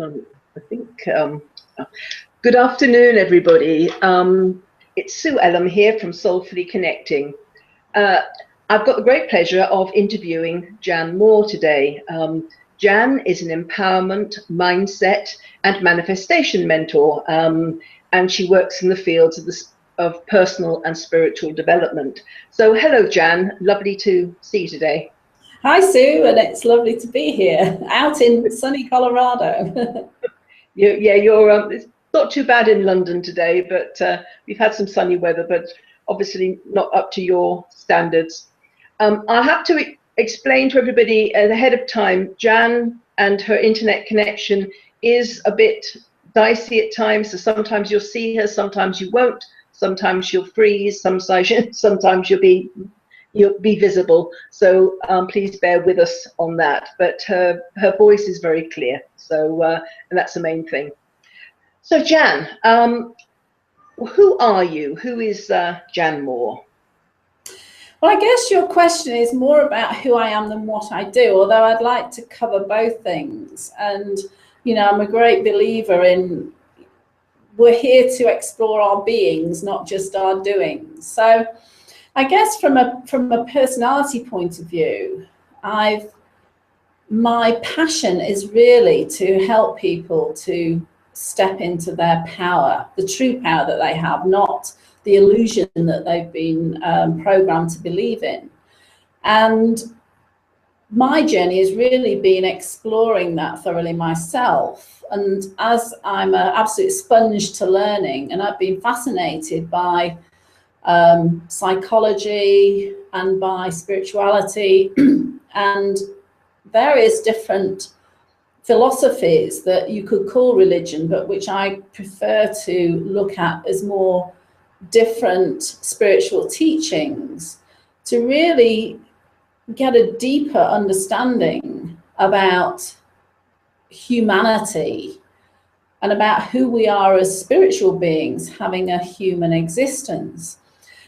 I think, good afternoon, everybody. It's Sue Ellam here from Soulfully Connecting. I've got the great pleasure of interviewing Jan Moore today. Jan is an empowerment, mindset, and manifestation mentor, and she works in the fields of personal and spiritual development. So hello, Jan. Lovely to see you today. Hi, Sue, and it's lovely to be here, out in sunny Colorado. You're it's not too bad in London today, but we've had some sunny weather, but obviously not up to your standards. I'll have to explain to everybody ahead of time, Jan and her internet connection is a bit dicey at times, so sometimes you'll see her, sometimes you won't, sometimes she'll freeze, sometimes you'll be visible, so please bear with us on that. But her voice is very clear, so and that's the main thing. So Jan, who are you? Who is Jan Moore? Well, I guess your question is more about who I am than what I do, although I'd like to cover both things. And, you know, I'm a great believer in we're here to explore our beings, not just our doings. So I guess from a personality point of view, my passion is really to help people to step into their power, the true power that they have, not the illusion that they've been programmed to believe in. And my journey has really been exploring that thoroughly myself. And as I'm an absolute sponge to learning, and I've been fascinated by psychology and by spirituality and various different philosophies that you could call religion, but which I prefer to look at as more different spiritual teachings, to really get a deeper understanding about humanity and about who we are as spiritual beings having a human existence.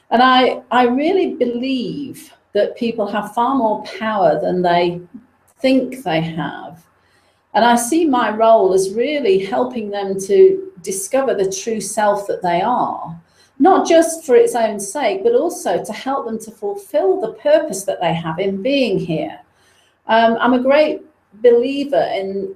And I really believe that people have far more power than they think they have. And I see my role as really helping them to discover the true self that they are, not just for its own sake, but also to help them to fulfill the purpose that they have in being here. I'm a great believer in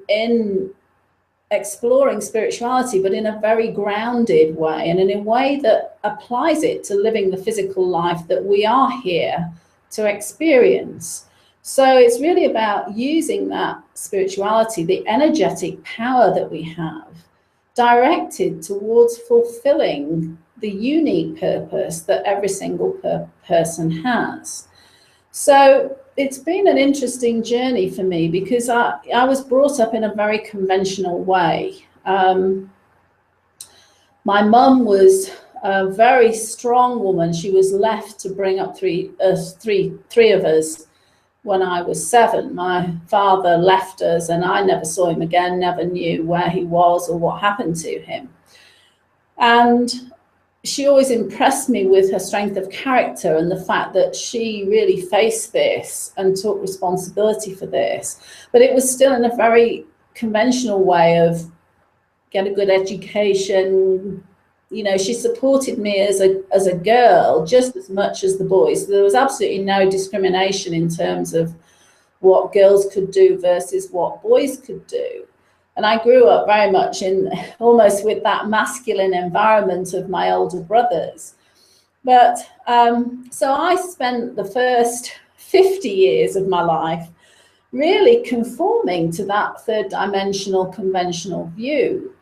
exploring spirituality, but in a very grounded way and in a way that applies it to living the physical life that we are here to experience. So it's really about using that spirituality, the energetic power that we have, directed towards fulfilling the unique purpose that every single person has. So it's been an interesting journey for me because I was brought up in a very conventional way. My mum was a very strong woman. She was left to bring up three of us when I was 7. My father left us and I never saw him again, never knew where he was or what happened to him. And she always impressed me with her strength of character and the fact that she really faced this and took responsibility for this. But it was still in a very conventional way of get a good education. You know, she supported me as a girl just as much as the boys. There was absolutely no discrimination in terms of what girls could do versus what boys could do. And I grew up very much in almost with that masculine environment of my older brothers. But so I spent the first 50 years of my life really conforming to that third dimensional conventional view.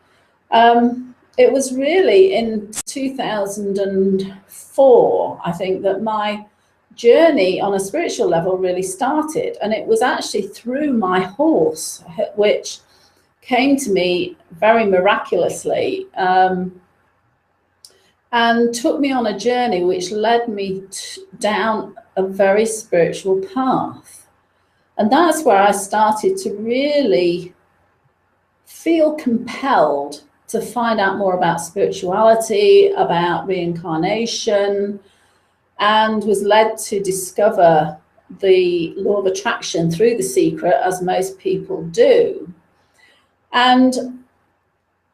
It was really in 2004, I think, that my journey on a spiritual level really started. And it was actually through my horse, which came to me very miraculously and took me on a journey which led me down a very spiritual path. And that's where I started to really feel compelled to find out more about spirituality, about reincarnation, and was led to discover the law of attraction through The Secret, as most people do. And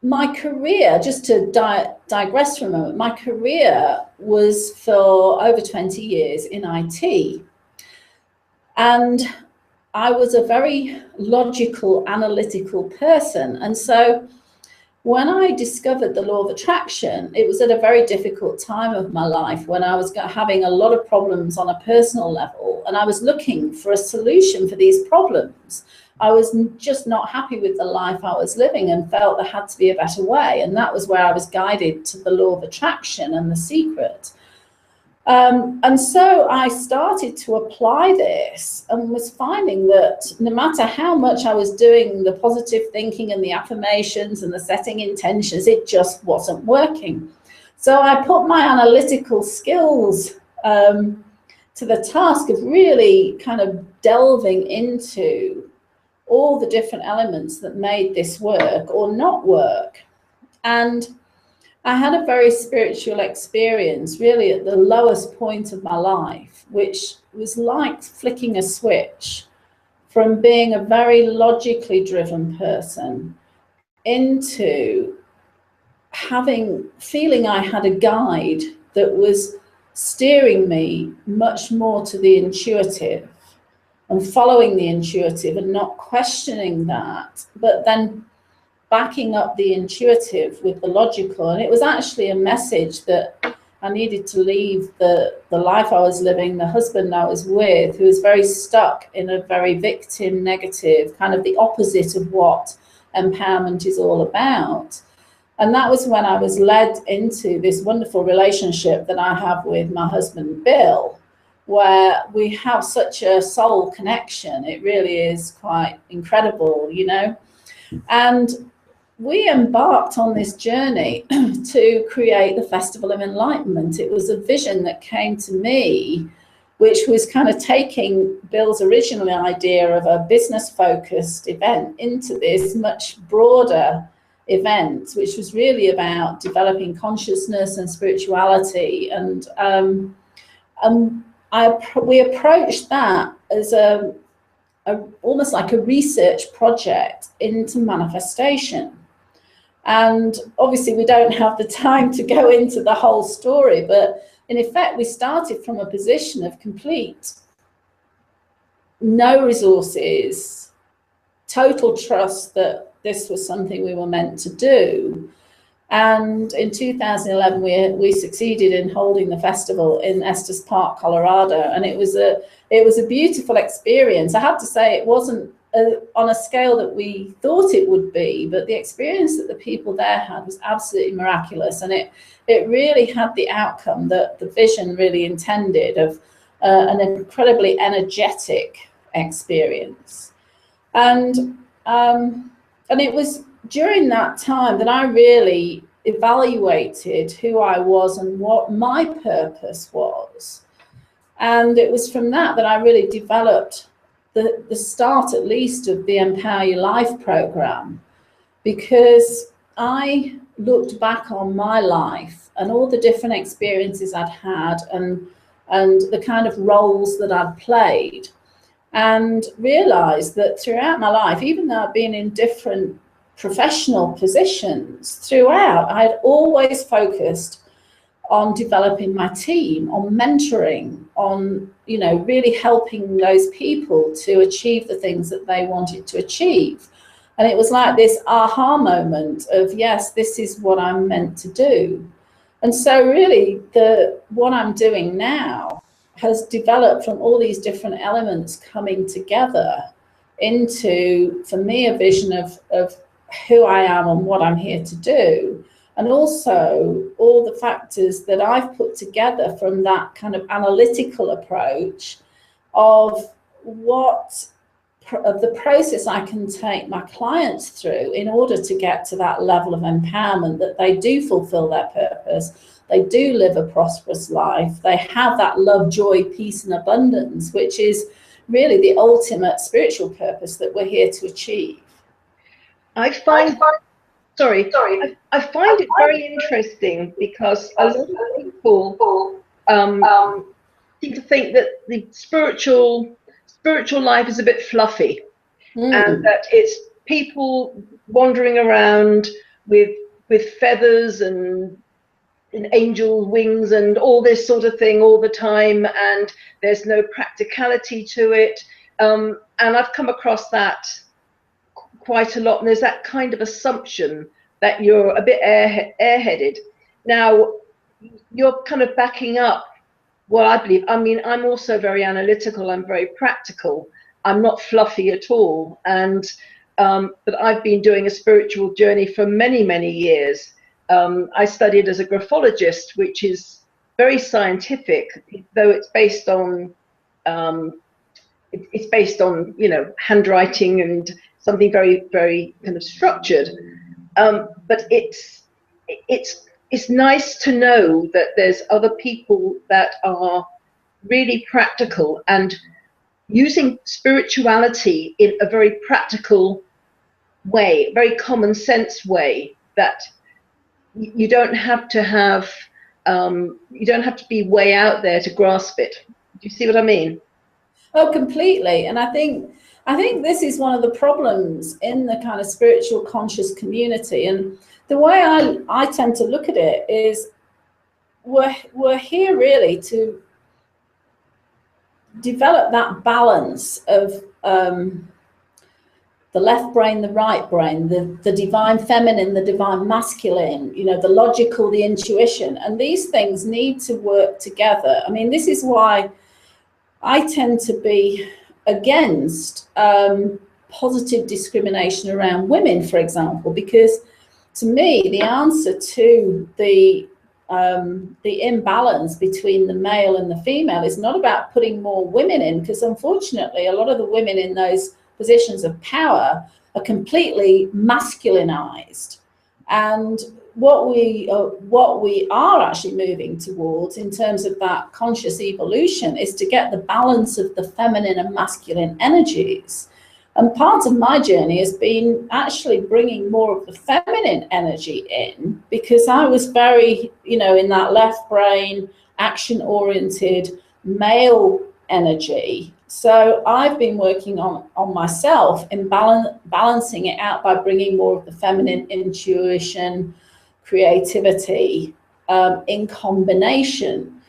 my career, just to digress for a moment, my career was for over 20 years in IT. And I was a very logical, analytical person. And so when I discovered the law of attraction, it was at a very difficult time of my life when I was having a lot of problems on a personal level, and I was looking for a solution for these problems. I was just not happy with the life I was living and felt there had to be a better way. And that was where I was guided to the law of attraction and the secret. And so I started to apply this and was finding that no matter how much I was doing the positive thinking and the affirmations and the setting intentions, it just wasn't working. So I put my analytical skills to the task of really kind of delving into all the different elements that made this work or not work. And I had a very spiritual experience really at the lowest point of my life, which was like flicking a switch from being a very logically driven person into feeling I had a guide that was steering me much more to the intuitive and following the intuitive and not questioning that, but then backing up the intuitive with the logical. And it was actually a message that I needed to leave the life I was living, the husband I was with, who was very stuck in a very victim, negative, kind of the opposite of what empowerment is all about. And that was when I was led into this wonderful relationship that I have with my husband, Bill, where we have such a soul connection. It really is quite incredible, you know. And we embarked on this journey to create the Festival of Enlightenment. It was a vision that came to me, which was kind of taking Bill's original idea of a business-focused event into this much broader event, which was really about developing consciousness and spirituality. And we approached that as almost like a research project into manifestation. And obviously we don't have the time to go into the whole story, but in effect, we started from a position of complete no resources, total trust that this was something we were meant to do. And in 2011, we succeeded in holding the festival in Estes Park, Colorado, and it was a beautiful experience. I have to say, it wasn't on a scale that we thought it would be, but the experience that the people there had was absolutely miraculous, and it really had the outcome that the vision really intended of an incredibly energetic experience. And it was during that time that I really evaluated who I was and what my purpose was. And it was from that I really developed the start, at least, of the Empower Your Life program, because I looked back on my life and all the different experiences I'd had and the kind of roles that I'd played, and realized that throughout my life, even though I'd been in different professional positions throughout, I had always focused on developing my team, on mentoring, on, you know, really helping those people to achieve the things that they wanted to achieve. And it was like this aha moment of, yes, this is what I'm meant to do. And so really what I'm doing now has developed from all these different elements coming together into, for me, a vision of who I am and what I'm here to do. And also all the factors that I've put together from that kind of analytical approach of the process I can take my clients through in order to get to that level of empowerment, that they do fulfill their purpose, they do live a prosperous life, they have that love, joy, peace, and abundance, which is really the ultimate spiritual purpose that we're here to achieve. I find it very interesting because a lot of people seem to think that the spiritual life is a bit fluffy, and that it's people wandering around with feathers and angel wings and all this sort of thing all the time, and there's no practicality to it. And I've come across that quite a lot, and there's that kind of assumption that you're a bit airheaded. Now, you're kind of backing up what I believe. I mean, I'm also very analytical, I'm very practical, I'm not fluffy at all. And but I've been doing a spiritual journey for many, many years. I studied as a graphologist, which is very scientific, though it's based on you know, handwriting and something very, very kind of structured. But it's nice to know that there's other people that are really practical and using spirituality in a very practical way, very common sense way, that you don't have to have you don't have to be way out there to grasp it. Do you see what I mean? Oh, completely. And I think this is one of the problems in the kind of spiritual conscious community. And the way I tend to look at it is we're here really to develop that balance of the left brain, the right brain, the divine feminine, the divine masculine, you know, the logical, the intuition. And these things need to work together. I mean, this is why I tend to be against positive discrimination around women, for example, because to me, the answer to the imbalance between the male and the female is not about putting more women in, because unfortunately, a lot of the women in those positions of power are completely masculinized. And what we are actually moving towards in terms of that conscious evolution is to get the balance of the feminine and masculine energies. And part of my journey has been actually bringing more of the feminine energy in, because I was very, you know, in that left brain, action-oriented male energy. So I've been working on myself in balancing it out by bringing more of the feminine intuition, creativity in combination.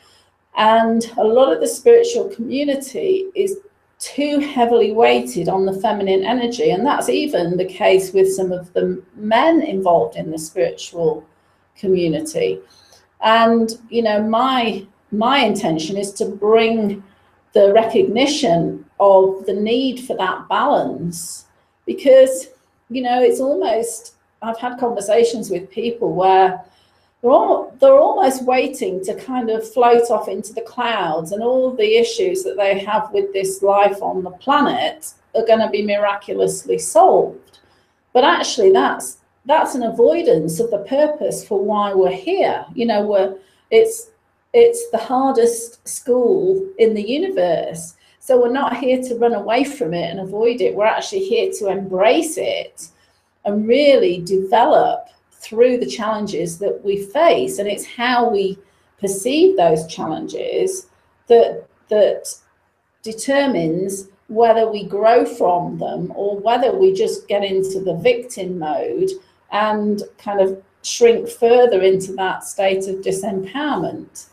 And a lot of the spiritual community is too heavily weighted on the feminine energy, and that's even the case with some of the men involved in the spiritual community. And you know, my intention is to bring the recognition of the need for that balance, because you know, it's almost, I've had conversations with people where they're almost waiting to kind of float off into the clouds, and all the issues that they have with this life on the planet are going to be miraculously solved. But actually that's an avoidance of the purpose for why we're here. You know, it's the hardest school in the universe. So we're not here to run away from it and avoid it. We're actually here to embrace it and really develop through the challenges that we face. And it's how we perceive those challenges that determines whether we grow from them or whether we just get into the victim mode and kind of shrink further into that state of disempowerment.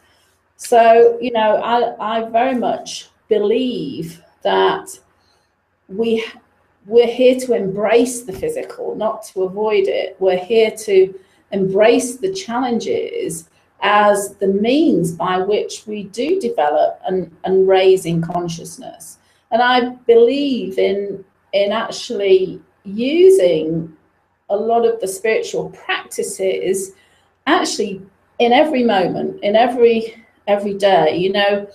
So, you know, I very much believe that we're here to embrace the physical, not to avoid it. We're here to embrace the challenges as the means by which we do develop and raise in consciousness. And I believe in actually using a lot of the spiritual practices actually in every moment, in every day. You know,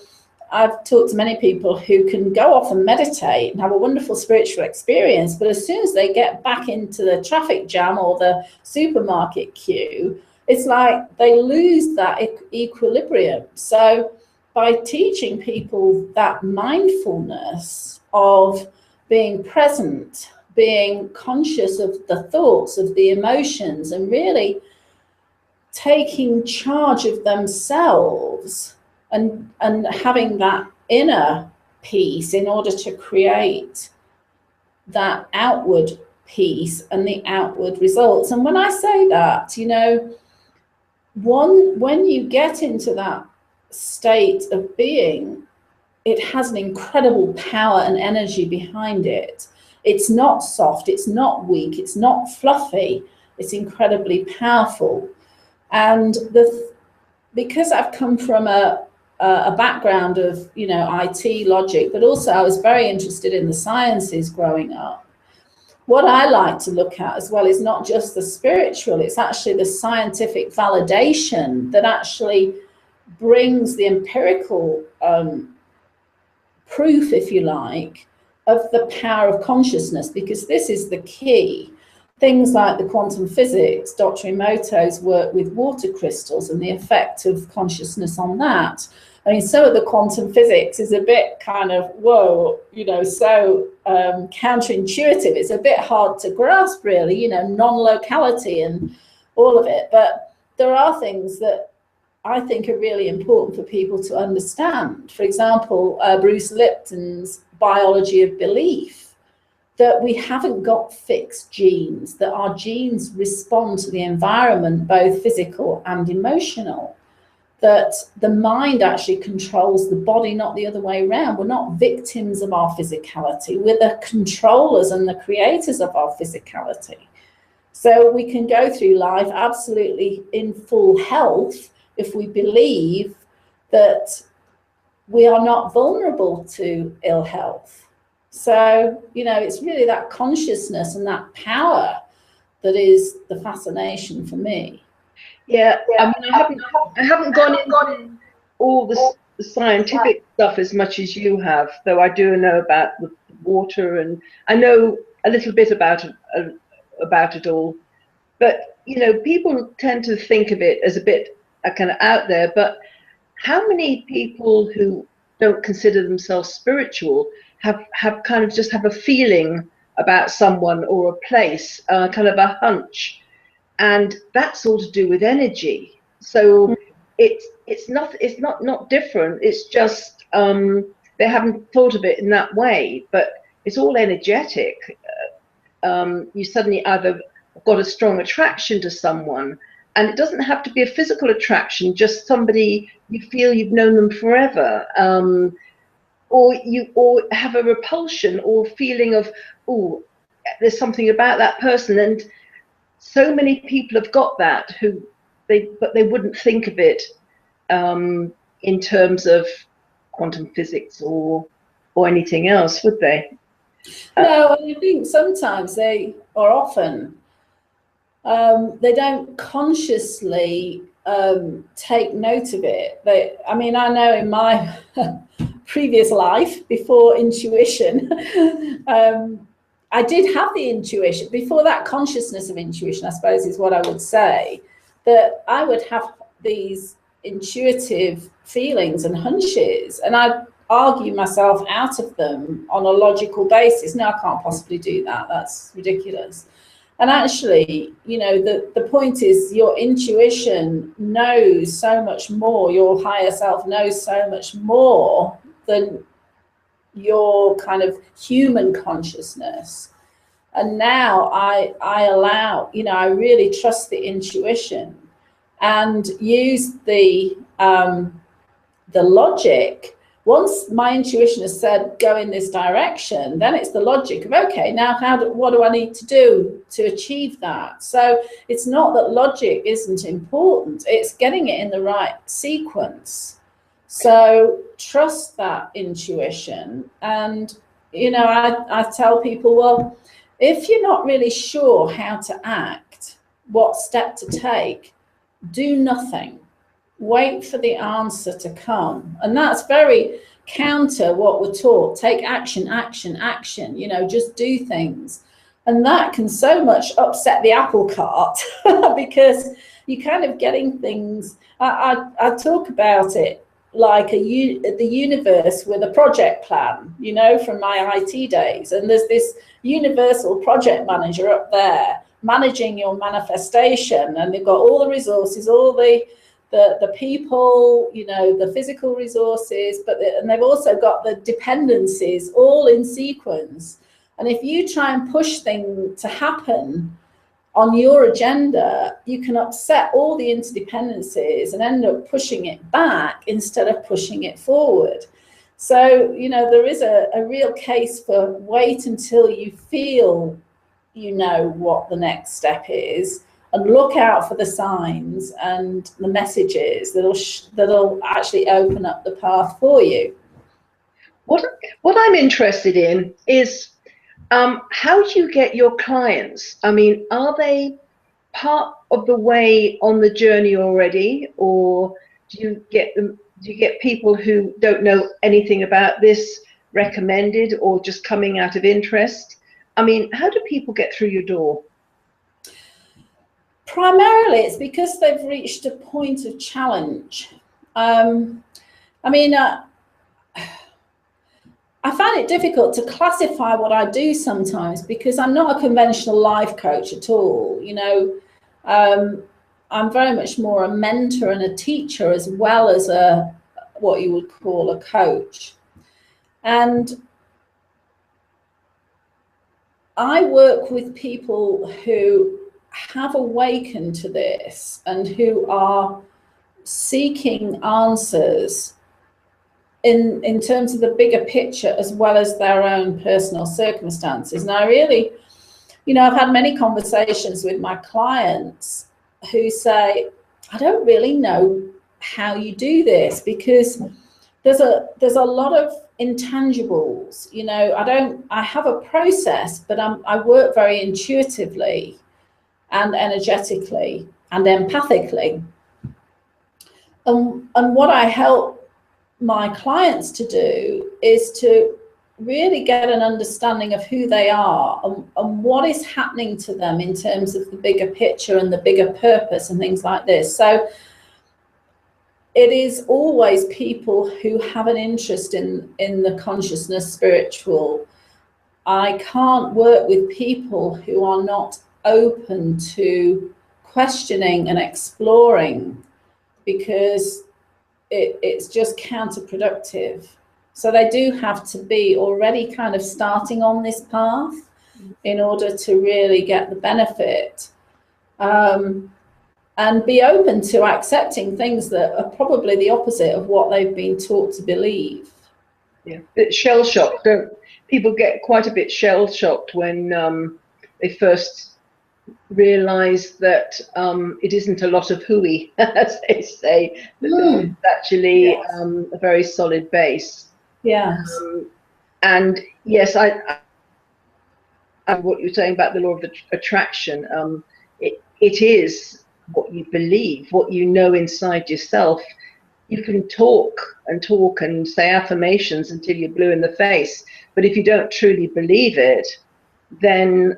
I've talked to many people who can go off and meditate and have a wonderful spiritual experience, but as soon as they get back into the traffic jam or the supermarket queue, it's like they lose that equilibrium. So by teaching people that mindfulness of being present, being conscious of the thoughts, of the emotions, and really taking charge of themselves and having that inner peace in order to create that outward piece and the outward results. And when I say that, you know, when you get into that state of being, it has an incredible power and energy behind it. It's not soft, it's not weak, it's not fluffy, it's incredibly powerful. And because I've come from a background of, you know, IT logic, but also I was very interested in the sciences growing up. What I like to look at as well is not just the spiritual, it's actually the scientific validation that actually brings the empirical proof, if you like, of the power of consciousness, because this is the key. Things like the quantum physics, Dr. Emoto's work with water crystals and the effect of consciousness on that. I mean, some of the quantum physics is a bit kind of, whoa, you know, so counterintuitive. It's a bit hard to grasp, really, you know, non-locality and all of it. But there are things that I think are really important for people to understand. For example, Bruce Lipton's biology of belief, that we haven't got fixed genes, that our genes respond to the environment, both physical and emotional, that the mind actually controls the body, not the other way around. We're not victims of our physicality. We're the controllers and the creators of our physicality. So we can go through life absolutely in full health if we believe that we are not vulnerable to ill health. So, you know, it's really that consciousness and that power that is the fascination for me. Yeah, I mean, I haven't gone in all the scientific stuff as much as you have, though I do know about the water, and I know a little bit about it all. But you know, people tend to think of it as a bit kind of out there. But how many people who don't consider themselves spiritual have kind of just have a feeling about someone or a place, kind of a hunch? And that's all to do with energy. So it's not different. It's just they haven't thought of it in that way. But it's all energetic. You suddenly either got a strong attraction to someone, and it doesn't have to be a physical attraction. Just somebody you feel you've known them forever, or have a repulsion or feeling of, oh, there's something about that person. And so many people have got that but they wouldn't think of it in terms of quantum physics or anything else, would they? No, I think sometimes they, or often, they don't consciously take note of it. I mean, I know in my previous life, before intuition, I did have the intuition, before that consciousness of intuition, I suppose is what I would say, that I would have these intuitive feelings and hunches, and I'd argue myself out of them on a logical basis. No, I can't possibly do that. That's ridiculous. And actually, you know, the point is your intuition knows so much more, your higher self knows so much more than your kind of human consciousness. And now I allow, you know, I really trust the intuition and use the logic. Once my intuition has said go in this direction, then it's the logic of, okay, now what do I need to do to achieve that? So it's not that logic isn't important, it's getting it in the right sequence. So trust that intuition. And, you know, I tell people, well, if you're not really sure how to act, what step to take, do nothing. Wait for the answer to come. And that's very counter what we're taught. Take action, action, action, you know, just do things. And that can so much upset the apple cart because you're kind of getting things. I talk about it like the universe with a project plan, you know, from my IT days. And there's this universal project manager up there managing your manifestation, and they've got all the resources, all the people, you know, the physical resources, and they've also got the dependencies all in sequence. And if you try and push things to happen on your agenda, you can upset all the interdependencies and end up pushing it back instead of pushing it forward. So, you know, there is a real case for wait until you feel you know what the next step is, and look out for the signs and the messages that'll actually open up the path for you. What I'm interested in is how do you get your clients? I mean, are they part of the way on the journey already, or do you get them? Do you get people who don't know anything about this recommended, or just coming out of interest? I mean, how do people get through your door? Primarily, it's because they've reached a point of challenge. I mean, I find it difficult to classify what I do sometimes because I'm not a conventional life coach at all. You know, I'm very much more a mentor and a teacher as well as what you would call a coach. And I work with people who have awakened to this and who are seeking answers in terms of the bigger picture as well as their own personal circumstances. And I really, you know, I've had many conversations with my clients who say, I don't really know how you do this, because there's a lot of intangibles. You know, I have a process, but I work very intuitively and energetically and empathically. And what I help my clients to do is to really get an understanding of who they are and what is happening to them in terms of the bigger picture and the bigger purpose and things like this. So it is always people who have an interest in the consciousness spiritual. I can't work with people who are not open to questioning and exploring, because it's just counterproductive. So they do have to be already kind of starting on this path in order to really get the benefit, and be open to accepting things that are probably the opposite of what they've been taught to believe. Yeah, bit shell shocked. People get quite a bit shell shocked when they first realize that it isn't a lot of hooey, as they say, that there's actually a very solid base. Yes. And yes, I what you're saying about the law of attraction, it is what you believe, what you know inside yourself. You can talk and say affirmations until you're blue in the face, but if you don't truly believe it, then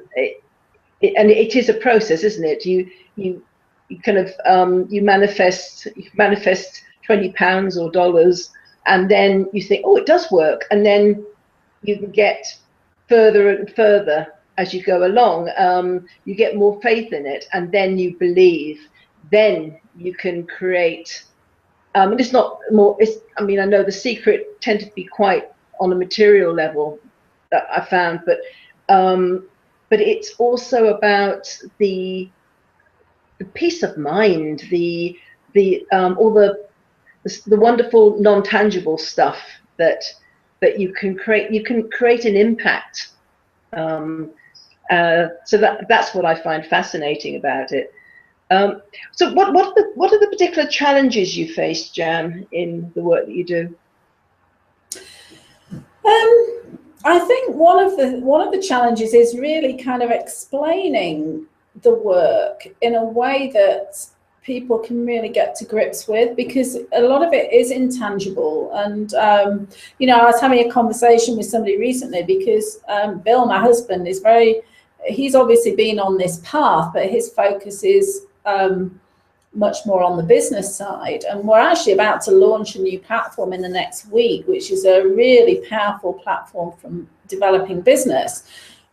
and it is a process, isn't it? You kind of you manifest £20 or dollars, and then you think, oh, it does work, and then you can get further and further as you go along. You get more faith in it, and then you believe. Then you can create. And it's not more. I mean, I know the secret tended to be quite on a material level that I found, but it's also about the peace of mind, all the wonderful non-tangible stuff that you can create. You can create an impact. So that's what I find fascinating about it. So what are the particular challenges you face, Jan, in the work that you do? I think one of the challenges is really kind of explaining the work in a way that people can really get to grips with, because a lot of it is intangible. And you know, I was having a conversation with somebody recently, because Bill, my husband, he's obviously been on this path, but his focus is much more on the business side, and we're actually about to launch a new platform in the next week, which is a really powerful platform from developing business.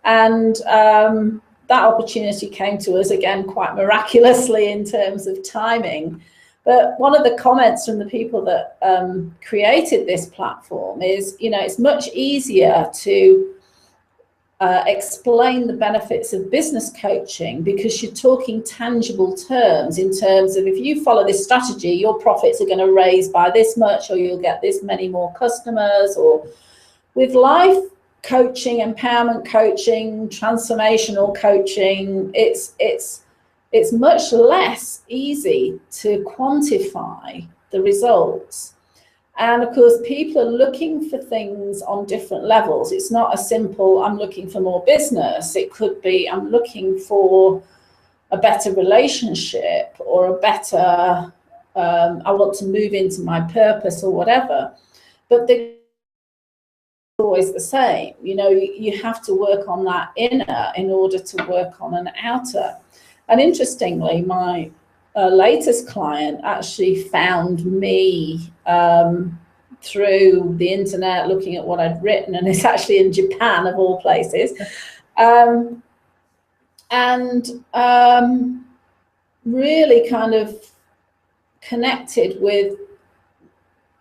And that opportunity came to us again quite miraculously in terms of timing. But one of the comments from the people that created this platform is, you know, it's much easier to explain the benefits of business coaching, because you're talking tangible terms in terms of, if you follow this strategy, your profits are going to raise by this much, or you'll get this many more customers. Or with life coaching, empowerment coaching, transformational coaching, it's much less easy to quantify the results. And of course, people are looking for things on different levels. It's not a simple, I'm looking for more business. It could be, I'm looking for a better relationship, or a better, I want to move into my purpose, or whatever. But they're always the same. You know, you have to work on that inner in order to work on an outer. And interestingly, my latest client actually found me through the internet, looking at what I'd written, and it's actually in Japan, of all places, really kind of connected with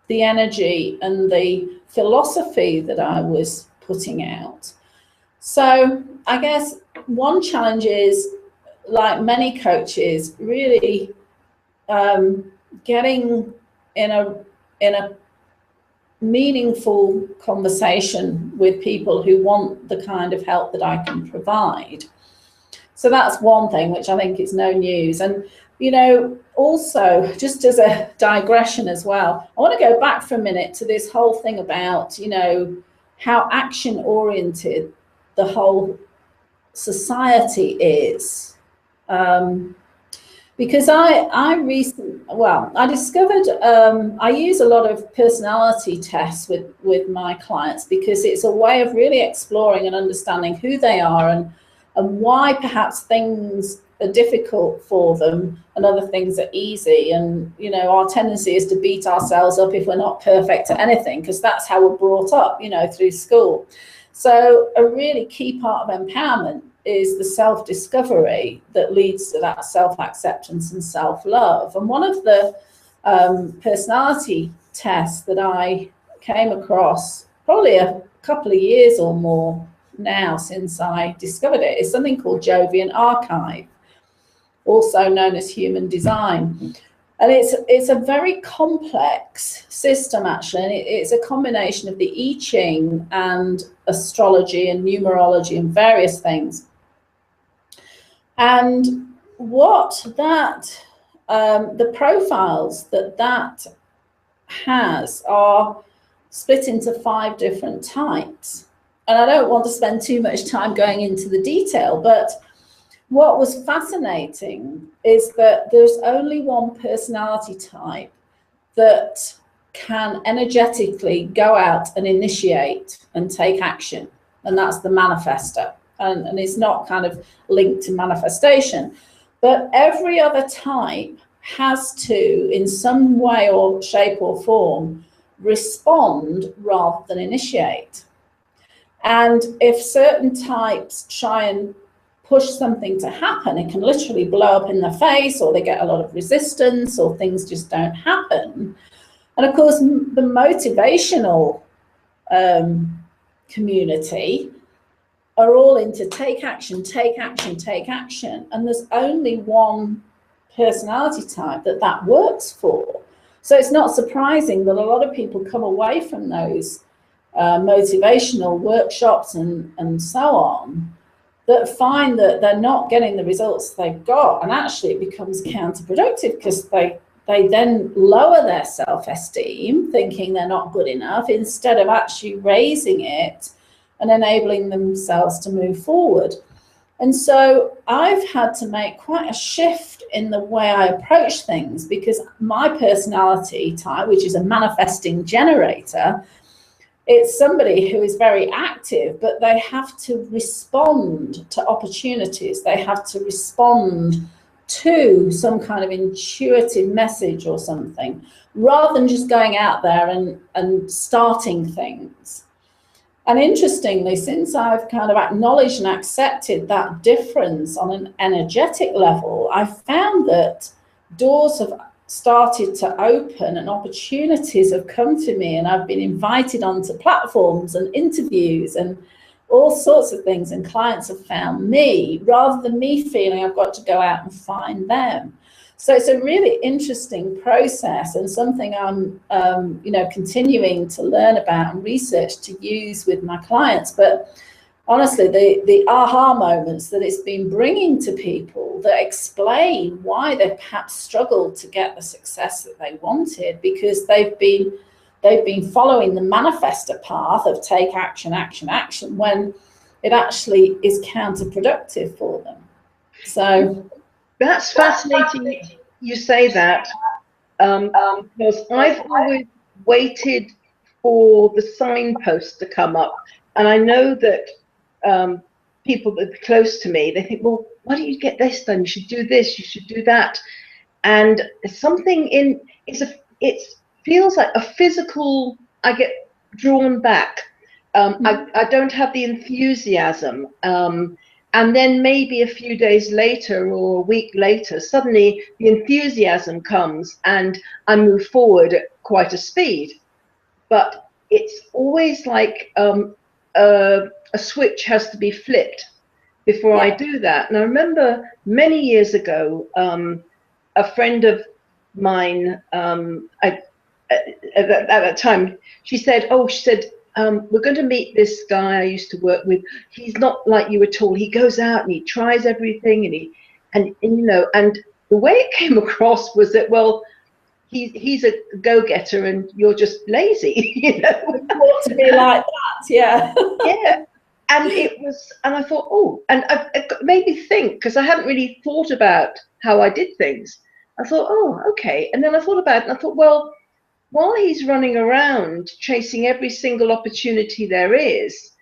the energy and the philosophy that I was putting out. So I guess one challenge is, like many coaches, really getting in a meaningful conversation with people who want the kind of help that I can provide. So that's one thing which I think is no news. And, you know, also, just as a digression as well, I want to go back for a minute to this whole thing about, you know, how action oriented the whole society is. Because I discovered I use a lot of personality tests with my clients, because it's a way of really exploring and understanding who they are, and why perhaps things are difficult for them and other things are easy. And, you know, our tendency is to beat ourselves up if we're not perfect at anything, because that's how we're brought up, you know, through school. So a really key part of empowerment is the self-discovery that leads to that self-acceptance and self-love. And one of the personality tests that I came across probably a couple of years or more now since I discovered it is something called Jovian Archive, also known as human design. And it's a very complex system, actually. And it's a combination of the I Ching and astrology and numerology and various things. And what that, the profiles that has are split into 5 different types. And I don't want to spend too much time going into the detail, but what was fascinating is that there's only one personality type that can energetically go out and initiate and take action, and that's the manifester. And it's not kind of linked to manifestation, but every other type has to, in some way or shape or form, respond rather than initiate. And if certain types try and push something to happen, it can literally blow up in their face, or they get a lot of resistance, or things just don't happen. And of course, the motivational community are all into take action, take action, take action. And there's only one personality type that works for. So it's not surprising that a lot of people come away from those motivational workshops and so on, that find that they're not getting the results they've got. And actually it becomes counterproductive, because they then lower their self-esteem, thinking they're not good enough, instead of actually raising it and enabling themselves to move forward. And so I've had to make quite a shift in the way I approach things, because my personality type, which is a manifesting generator, it's somebody who is very active, but they have to respond to opportunities. They have to respond to some kind of intuitive message or something, rather than just going out there and starting things. And interestingly, since I've kind of acknowledged and accepted that difference on an energetic level, I found that doors have started to open and opportunities have come to me, and I've been invited onto platforms and interviews, and all sorts of things, and clients have found me rather than me feeling I've got to go out and find them. So it's a really interesting process, and something I'm continuing to learn about and research to use with my clients. But honestly, the aha moments that it's been bringing to people that explain why they perhaps struggled to get the success that they wanted, because they've been following the manifestor path of take action, action, action, when it actually is counterproductive for them. So that's fascinating you say that, because I've always waited for the signpost to come up. And I know that people that are close to me, they think, well, why don't you get this done? You should do this, you should do that. And something in it feels like a physical, I get drawn back. I don't have the enthusiasm. And then maybe a few days later or a week later, suddenly the enthusiasm comes and I move forward at quite a speed. But it's always like a switch has to be flipped before I do that. And I remember many years ago, a friend of mine, at that time, she said, we're going to meet this guy I used to work with. He's not like you at all. He goes out and he tries everything, and the way it came across was that, well, he's a go-getter and you're just lazy, you know. To be like that, yeah. Yeah. And I thought, oh, and it made me think, because I hadn't really thought about how I did things. I thought, oh, okay. And then I thought about it, and I thought, well, while he's running around chasing every single opportunity there is,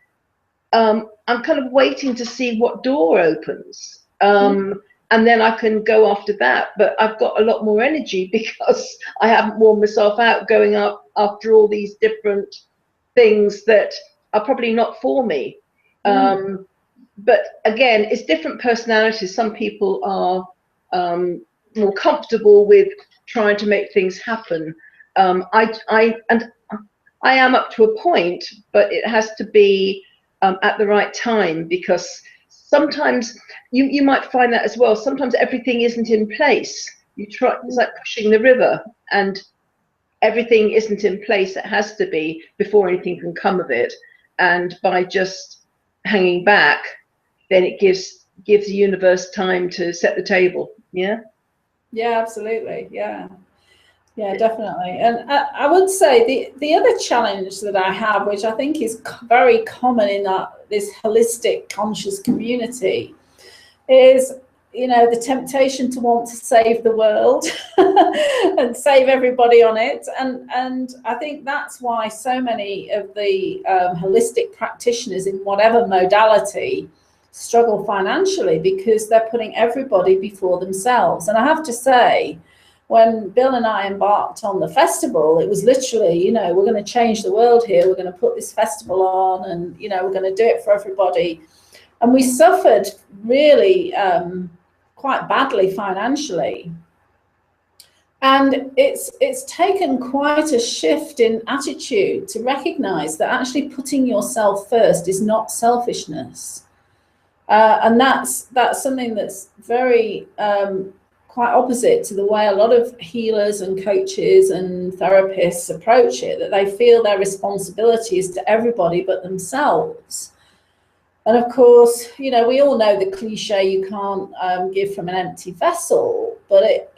I'm kind of waiting to see what door opens. And then I can go after that. But I've got a lot more energy because I haven't worn myself out going up after all these different things that are probably not for me. But again, it's different personalities. Some people are more comfortable with trying to make things happen. I am up to a point, but it has to be at the right time, because sometimes you might find that as well. Sometimes everything isn't in place. It's like pushing the river, and everything isn't in place. It has to be before anything can come of it. And by just hanging back, then it gives the universe time to set the table. Yeah. Yeah, absolutely. Yeah. Yeah, definitely. And I would say the other challenge that I have, which I think is very common in this holistic conscious community, is, the temptation to want to save the world and save everybody on it. And I think that's why so many of the holistic practitioners in whatever modality struggle financially, because they're putting everybody before themselves. And I have to say, when Bill and I embarked on the festival, it was literally, we're going to change the world here. We're going to put this festival on, and, we're going to do it for everybody. And we suffered really quite badly financially. And it's taken quite a shift in attitude to recognize that actually putting yourself first is not selfishness. And that's something that's very quite opposite to the way a lot of healers and coaches and therapists approach it, that they feel their responsibility is to everybody but themselves. And of course, we all know the cliche, you can't give from an empty vessel, but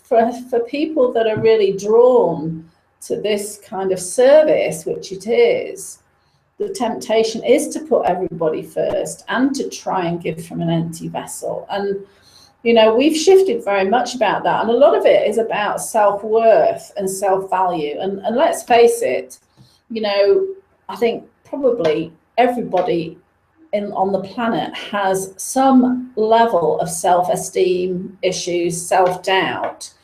for people that are really drawn to this kind of service, which it is, the temptation is to put everybody first and to try and give from an empty vessel. And we've shifted very much about that. And a lot of it is about self-worth and self-value. And let's face it, I think probably everybody on the planet has some level of self-esteem issues, self-doubt.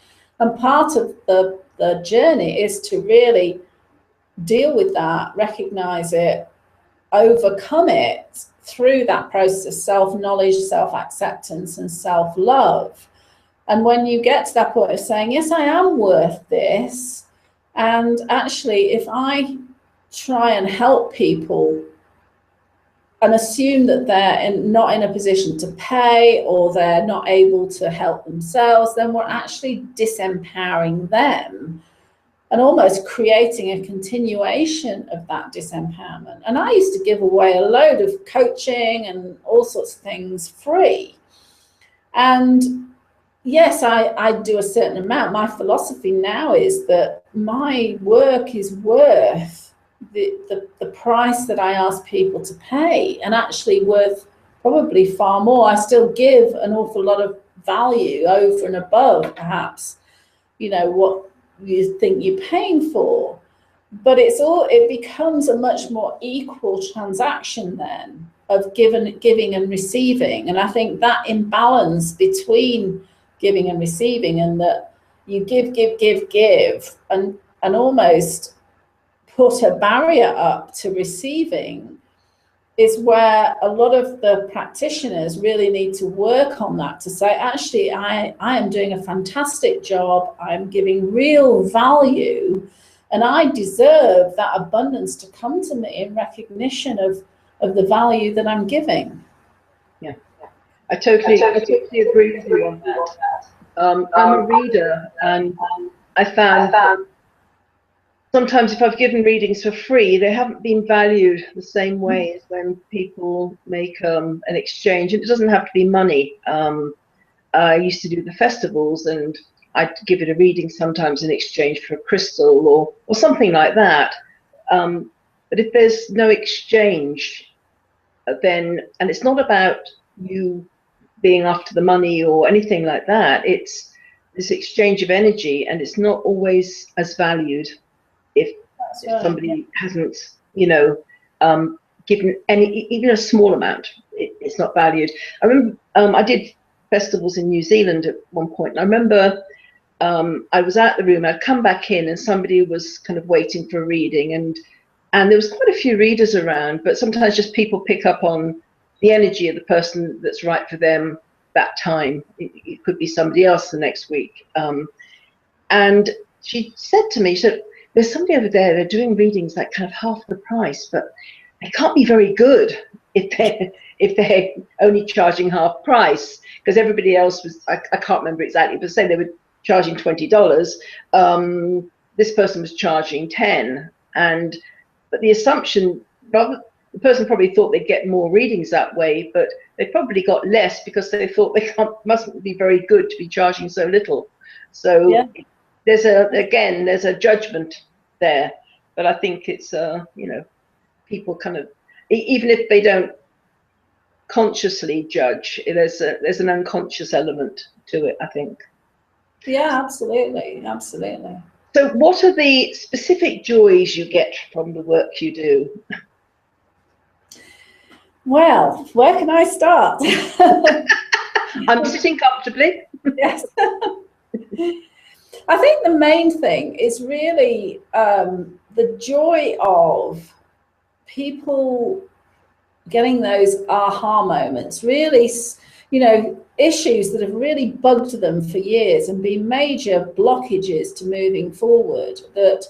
And part of the journey is to really deal with that, recognize it, overcome it through that process of self-knowledge, self-acceptance, and self-love. And when you get to that point of saying, yes, I am worth this, and actually if I try and help people and assume that they're not in a position to pay, or they're not able to help themselves, then we're actually disempowering them and almost creating a continuation of that disempowerment. And I used to give away a load of coaching and all sorts of things free. And yes, I do a certain amount. My philosophy now is that my work is worth the price that I ask people to pay, and actually worth probably far more. I still give an awful lot of value over and above perhaps, you know, what you think you're paying for. But it becomes a much more equal transaction then of giving and receiving. And I think that imbalance between giving and receiving, and that you give, and almost put a barrier up to receiving, is where a lot of the practitioners really need to work on that, to say, actually, I am doing a fantastic job, I'm giving real value, and I deserve that abundance to come to me in recognition of the value that I'm giving. Yeah, I totally agree with you on that. I'm a reader, and I found that sometimes if I've given readings for free, they haven't been valued the same way as when people make an exchange. And it doesn't have to be money. I used to do the festivals, and I'd give it a reading sometimes in exchange for a crystal or something like that. But if there's no exchange, then, and it's not about you being after the money or anything like that, it's this exchange of energy, and it's not always as valued if somebody hasn't, you know, given even a small amount. It's not valued. I remember I did festivals in New Zealand at one point, and I remember I was out the room, I'd come back in, and somebody was kind of waiting for a reading, and there was quite a few readers around, but sometimes just people pick up on the energy of the person that's right for them that time. It could be somebody else the next week. And she said to me, she said, there's somebody over there, they're doing readings like kind of half the price, but they can't be very good if they're only charging half price, because everybody else was, I can't remember exactly, but say they were charging $20, this person was charging 10, but the assumption, the person probably thought they'd get more readings that way, but they probably got less because they thought they mustn't be very good to be charging so little. So yeah. There's a judgment there, but I think it's you know, people kind of, even if they don't consciously judge, there's an unconscious element to it, I think. Yeah, absolutely. So what are the specific joys you get from the work you do? Well, where can I start? I'm sitting comfortably. Yes. I think the main thing is really the joy of people getting those aha moments, really, you know, issues that have really bugged them for years and been major blockages to moving forward, that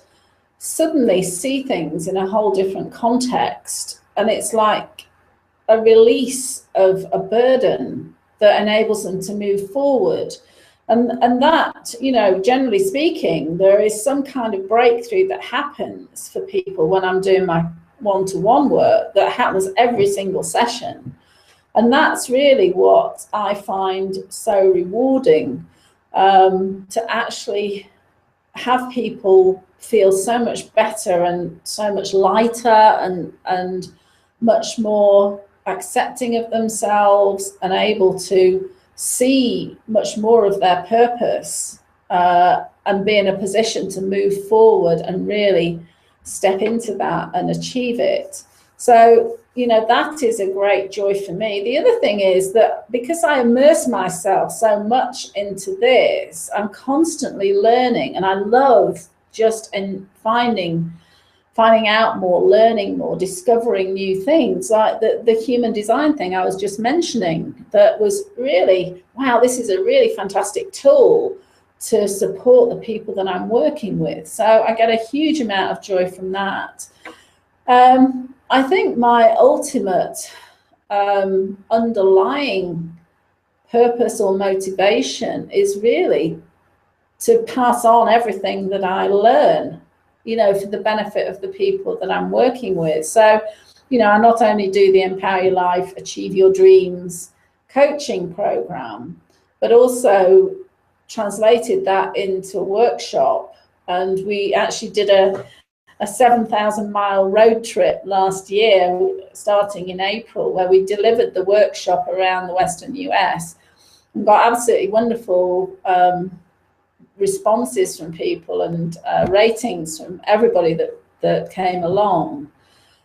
suddenly see things in a whole different context. And it's like a release of a burden that enables them to move forward. And that, you know, generally speaking, there is some kind of breakthrough that happens for people when I'm doing my one-to-one work, that happens every single session. And that's really what I find so rewarding, to actually have people feel so much better and so much lighter and much more accepting of themselves and able to see much more of their purpose, and be in a position to move forward and really step into that and achieve it. So, you know, that is a great joy for me. The other thing is that because I immerse myself so much into this, I'm constantly learning, and I love just in finding out more, learning more, discovering new things, like the human design thing I was just mentioning, that was really, wow, this is a really fantastic tool to support the people that I'm working with. So I get a huge amount of joy from that. I think my ultimate underlying purpose or motivation is really to pass on everything that I learn, you know, for the benefit of the people that I'm working with. So, you know, I not only do the Empower Your Life, Achieve Your Dreams coaching program, but also translated that into a workshop. And we actually did a 7,000-mile road trip last year, starting in April, where we delivered the workshop around the Western US and got absolutely wonderful responses from people and ratings from everybody that came along.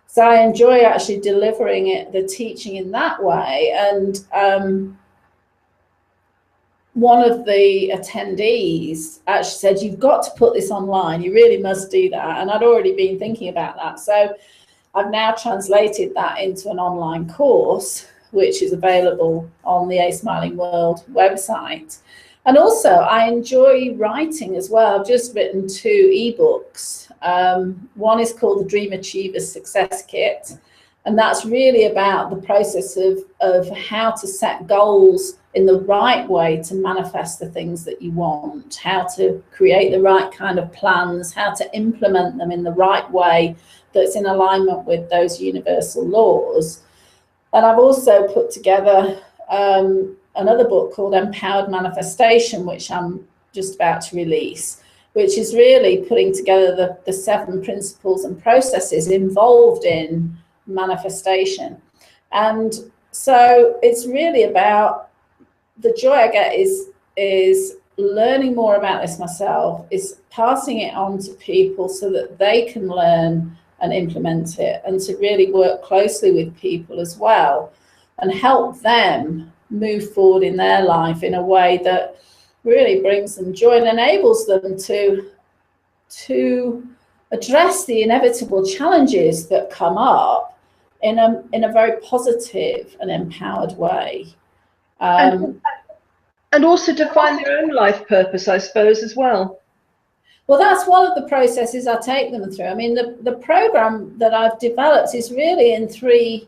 So I enjoy actually delivering the teaching in that way. And one of the attendees actually said, you've got to put this online, you really must do that. And I'd already been thinking about that. So I've now translated that into an online course, which is available on the aSmilingWorld website. And also I enjoy writing as well. I've just written 2 ebooks. One is called the Dream Achievers Success Kit. And that's really about the process of how to set goals in the right way to manifest the things that you want, how to create the right kind of plans, how to implement them in the right way that's in alignment with those universal laws. And I've also put together another book called Empowered Manifestation, which I'm just about to release, which is really putting together the 7 principles and processes involved in manifestation. And so it's really about, the joy I get is learning more about this myself, is passing it on to people so that they can learn and implement it, and to really work closely with people as well and help them move forward in their life in a way that really brings them joy and enables them to address the inevitable challenges that come up in a very positive and empowered way. And also to find their own life purpose, I suppose, as well. Well, that's one of the processes I take them through. I mean, the program that I've developed is really in 3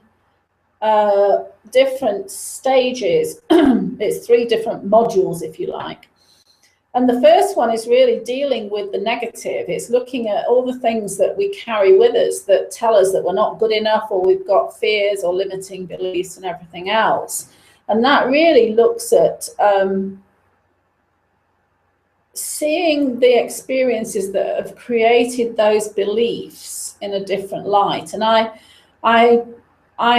different stages. It's 3 different modules, if you like. And the first one is really dealing with the negative. It's looking at all the things that we carry with us that tell us that we're not good enough, or we've got fears or limiting beliefs and everything else. And that really looks at seeing the experiences that have created those beliefs in a different light. And I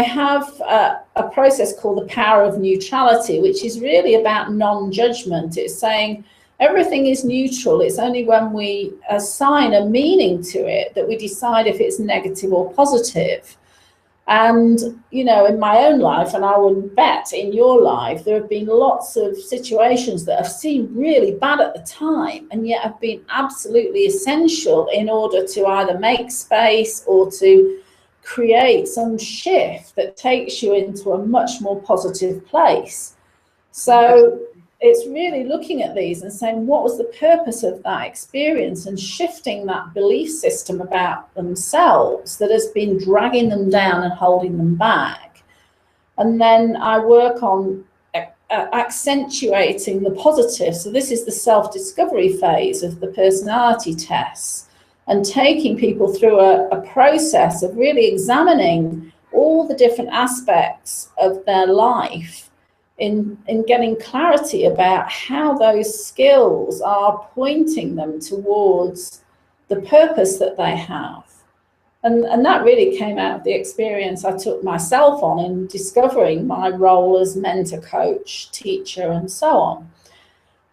have a process called the power of neutrality, which is really about non-judgment. It's saying everything is neutral. It's only when we assign a meaning to it that we decide if it's negative or positive. And, you know, in my own life, and I would bet in your life, there have been lots of situations that have seemed really bad at the time and yet have been absolutely essential in order to either make space or to create some shift that takes you into a much more positive place. So it's really looking at these and saying, what was the purpose of that experience, and shifting that belief system about themselves that has been dragging them down and holding them back. And then I work on accentuating the positive. So this is the self-discovery phase of the personality tests, and taking people through a process of really examining all the different aspects of their life in getting clarity about how those skills are pointing them towards the purpose that they have. And that really came out of the experience I took myself on in discovering my role as mentor, coach, teacher, and so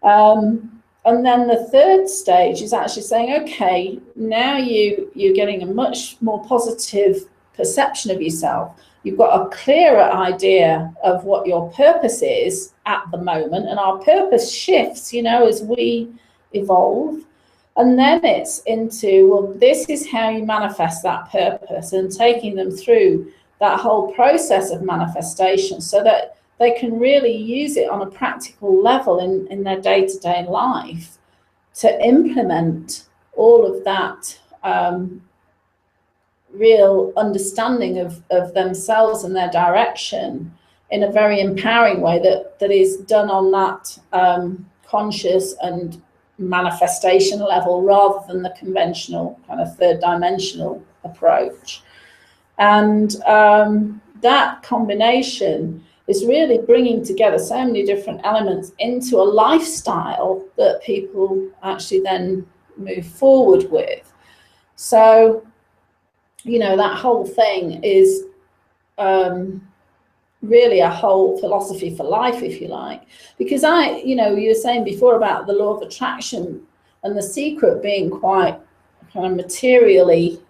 on. And then the third stage is actually saying, okay, now you're getting a much more positive perception of yourself. You've got a clearer idea of what your purpose is at the moment, and our purpose shifts, you know, as we evolve. And then it's into, well, this is how you manifest that purpose, and taking them through that whole process of manifestation so that they can really use it on a practical level in their day-to-day life to implement all of that real understanding of themselves and their direction in a very empowering way that is done on that conscious and manifestation level rather than the conventional kind of third dimensional approach. And that combination is really bringing together so many different elements into a lifestyle that people actually then move forward with. So, you know, that whole thing is really a whole philosophy for life, if you like, because you know, you were saying before about the law of attraction and The Secret being quite kind of materially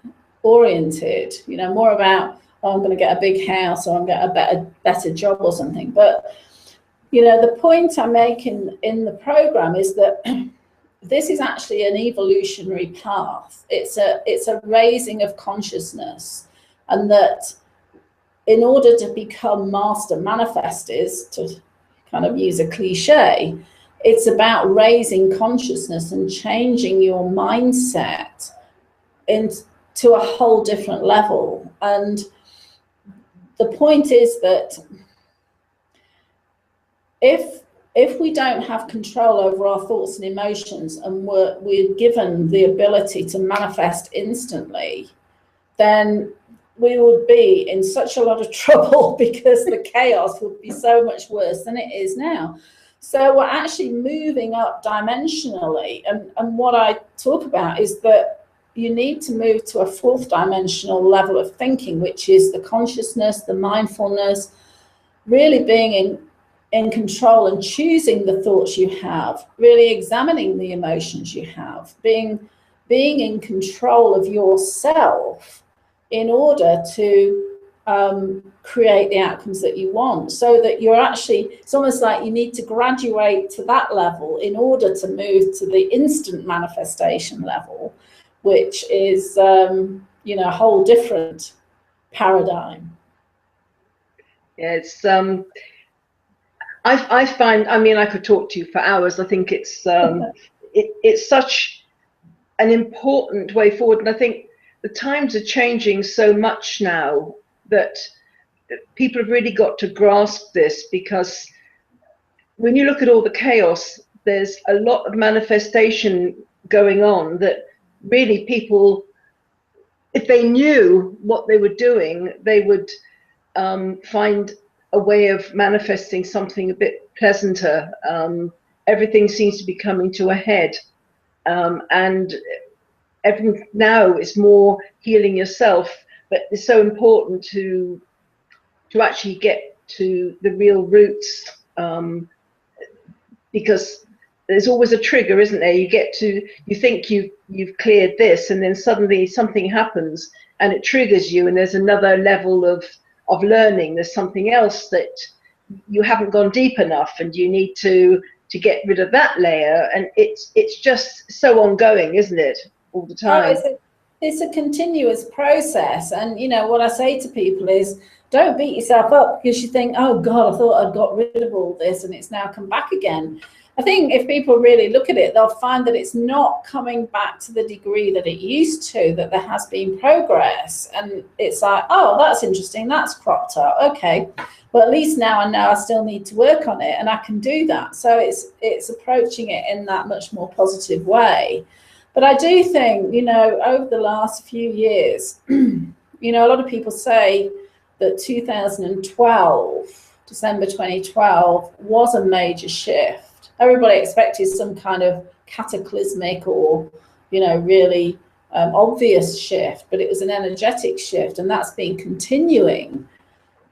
oriented, you know, more about, oh, I'm going to get a big house or I'm going to get a better job or something. But, you know, the point I make in the program is that this is actually an evolutionary path. It's a raising of consciousness, and that in order to become master manifestors, to kind of use a cliche, it's about raising consciousness and changing your mindset into a whole different level. And the point is that if we don't have control over our thoughts and emotions, and we're given the ability to manifest instantly, then we would be in such a lot of trouble, because the chaos would be so much worse than it is now. So we're actually moving up dimensionally. And what I talk about is that you need to move to a fourth dimensional level of thinking, which is the consciousness, the mindfulness, really being in control and choosing the thoughts you have, really examining the emotions you have, being in control of yourself in order to create the outcomes that you want. So that you're actually, it's almost like you need to graduate to that level in order to move to the instant manifestation level, which is, you know, a whole different paradigm. Yeah, it's I find, I mean, I could talk to you for hours. I think it's it's such an important way forward, and I think the times are changing so much now that people have really got to grasp this, because when you look at all the chaos, there's a lot of manifestation going on that really people, if they knew what they were doing, they would find a way of manifesting something a bit pleasanter. Everything seems to be coming to a head, and everything now is more healing yourself. But it's so important to actually get to the real roots, because there's always a trigger, isn't there? You think you've cleared this, and then suddenly something happens and it triggers you, and there's another level of learning. There's something else that you haven't gone deep enough, and you need to get rid of that layer. And it's just so ongoing, isn't it? All the time. Oh, it's a continuous process. And you know what I say to people is, don't beat yourself up because you think, oh God, I thought I'd got rid of all this and it's now come back again. I think if people really look at it, they'll find that it's not coming back to the degree that it used to, that there has been progress. And it's like, oh, that's interesting, that's cropped up, okay, well, at least now I know I still need to work on it, and I can do that. So it's approaching it in that much more positive way. But I do think, you know, over the last few years, you know, a lot of people say that 2012, December 2012, was a major shift. Everybody expected some kind of cataclysmic or, you know, really obvious shift, but it was an energetic shift, and that's been continuing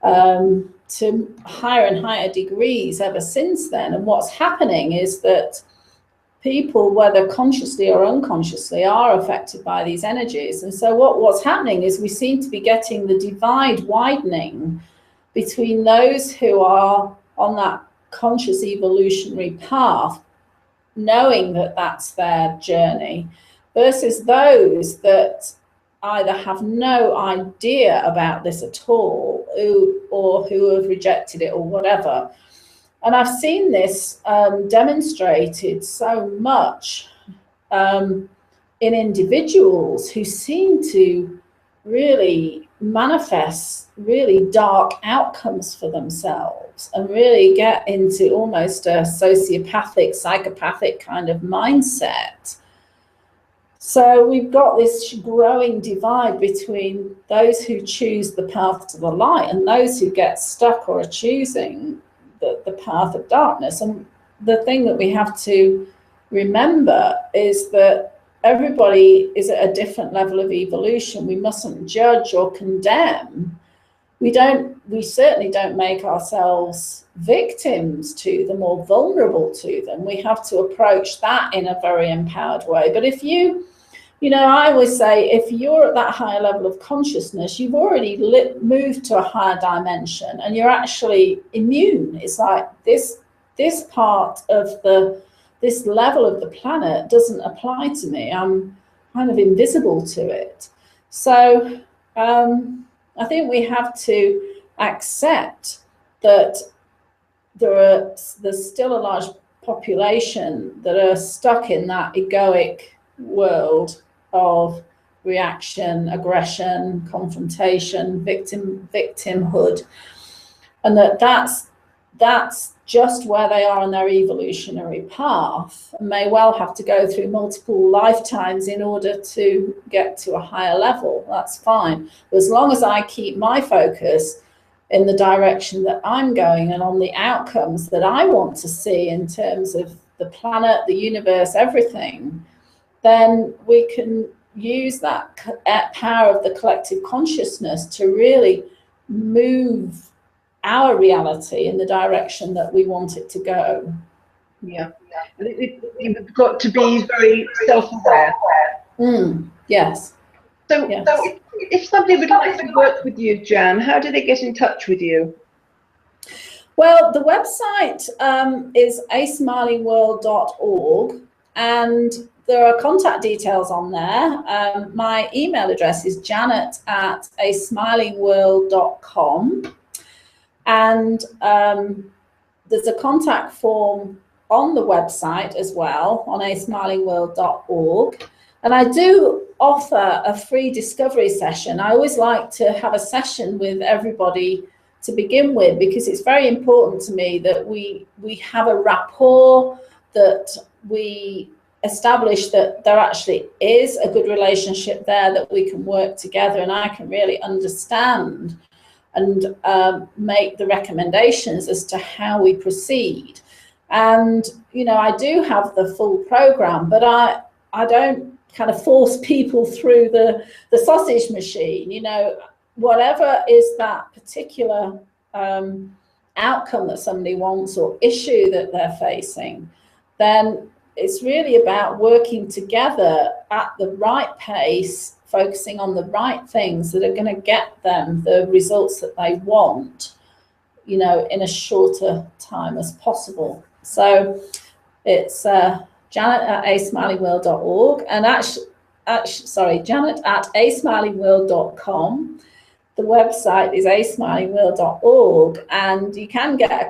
to higher and higher degrees ever since then. And what's happening is that people, whether consciously or unconsciously, are affected by these energies. And so what's happening is we seem to be getting the divide widening between those who are on that conscious evolutionary path, knowing that that's their journey, versus those that either have no idea about this at all, or who have rejected it or whatever. And I've seen this demonstrated so much in individuals who seem to really manifest really dark outcomes for themselves and really get into almost a sociopathic, psychopathic kind of mindset. So we've got this growing divide between those who choose the path to the light and those who get stuck or are choosing the path of darkness. And the thing that we have to remember is that everybody is at a different level of evolution. We mustn't judge or condemn. We certainly don't make ourselves victims to them or vulnerable to them. We have to approach that in a very empowered way. But if I always say, if you're at that higher level of consciousness, you've already moved to a higher dimension and you're actually immune. It's like this part of this level of the planet doesn't apply to me. I'm kind of invisible to it. So I think we have to accept that there's still a large population that are stuck in that egoic world of reaction, aggression, confrontation, victimhood, and that's just where they are on their evolutionary path, and may well have to go through multiple lifetimes in order to get to a higher level. That's fine. But as long as I keep my focus in the direction that I'm going and on the outcomes that I want to see in terms of the planet, the universe, everything, then we can use that power of the collective consciousness to really move our reality in the direction that we want it to go. Yeah. You've got to be very self-aware. Yes. So, yes. If somebody would like to work with you, Jan, how do they get in touch with you? Well, the website is aSmilingWorld.org, and there are contact details on there. My email address is janet@aSmilingWorld.com. And there's a contact form on the website as well, on aSmilingWorld.org. And I do offer a free discovery session. I always like to have a session with everybody to begin with, because it's very important to me that we have a rapport, that we establish that there actually is a good relationship there, that we can work together and I can really understand and make the recommendations as to how we proceed. And, I do have the full program, but I don't kind of force people through the sausage machine. Whatever is that particular outcome that somebody wants or issue that they're facing, then it's really about working together at the right pace, focusing on the right things that are going to get them the results that they want, in a shorter time as possible. So it's janet@aSmilingWorld.org and janet@aSmilingWorld.com. The website is aSmilingWorld.org, and you can get a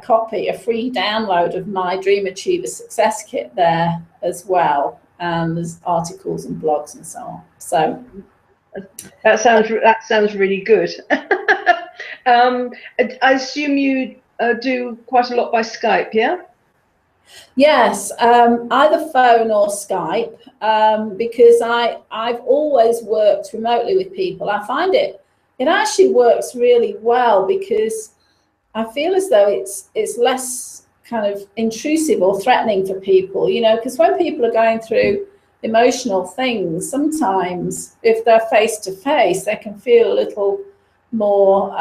free download of my Dream Achiever Success Kit there as well. And there's articles and blogs and so on. So that sounds really good. I assume you do quite a lot by Skype, yeah? Yes, either phone or Skype, because I've always worked remotely with people. I find it actually works really well, because I feel as though it's less kind of intrusive or threatening for people, because when people are going through emotional things, sometimes if they're face to face, they can feel a little more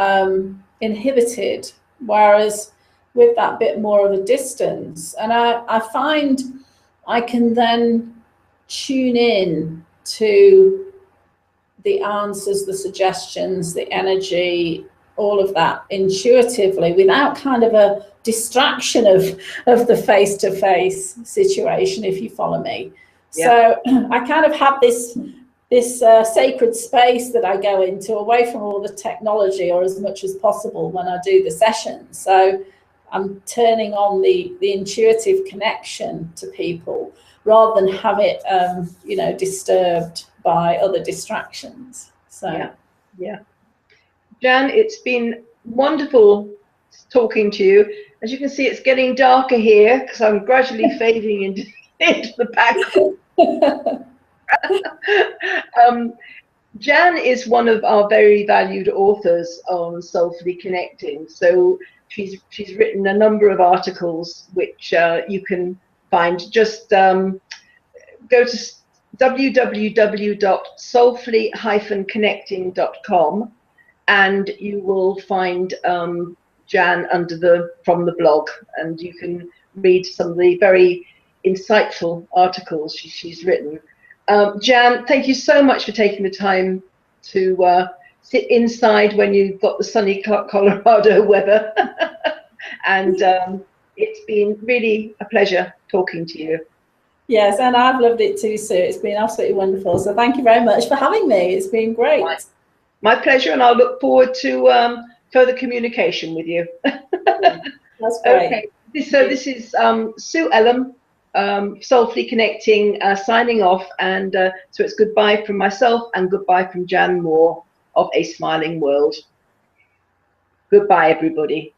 inhibited, whereas with that bit more of a distance, and I find I can then tune in to the answers, the suggestions, the energy, all of that intuitively, without kind of a distraction of the face-to-face situation, if you follow me. Yeah. So I kind of have this sacred space that I go into, away from all the technology, or as much as possible, when I do the session. So I'm turning on the intuitive connection to people, rather than have it disturbed by other distractions. So Yeah. Jan, it's been wonderful talking to you. As you can see, it's getting darker here because I'm gradually fading into the background. Jan is one of our very valued authors on soulfully connecting. So she's written a number of articles which you can find. Just go to www.soulfully-connecting.com and you will find Jan from the blog, and you can read some of the very insightful articles she's written. Jan, thank you so much for taking the time to sit inside when you've got the sunny Colorado weather. And it's been really a pleasure talking to you. Yes, and I've loved it too, Sue. It's been absolutely wonderful. So thank you very much for having me. It's been great. My pleasure, and I'll look forward to further communication with you. That's great. Okay, so this is Sue Ellam, Soulfully Connecting, signing off, and so it's goodbye from myself and goodbye from Jan Moore of aSmilingWorld. Goodbye, everybody.